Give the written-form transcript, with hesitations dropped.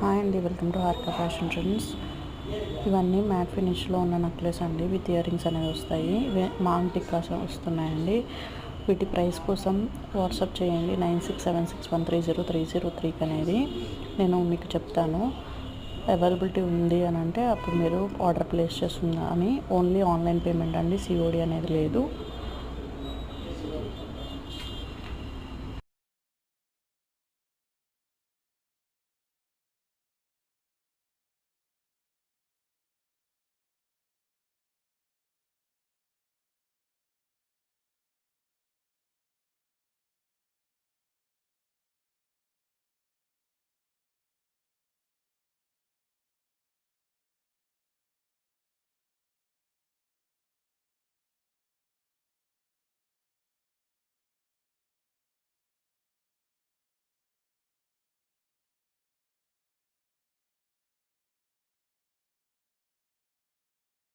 Hi అండి, welcome to Harika fashion trends. ఇవన్నీ mat ఫినిష్లో ఉన్న నెక్లెస్ అండి. విత్ ఇయర్ రింగ్స్ అనేవి వస్తాయి. మాంగ్ టిక్కాస్ వస్తున్నాయండి. వీటి ప్రైస్ కోసం వాట్సాప్ చేయండి 9676130303 అనేది నేను మీకు చెప్తాను. అవైలబిలిటీ ఉంది అని అంటే అప్పుడు మీరు ఆర్డర్ ప్లేస్ చేస్తున్నా అని. ఓన్లీ ఆన్లైన్ పేమెంట్ అండి, సిఓడి అనేది లేదు.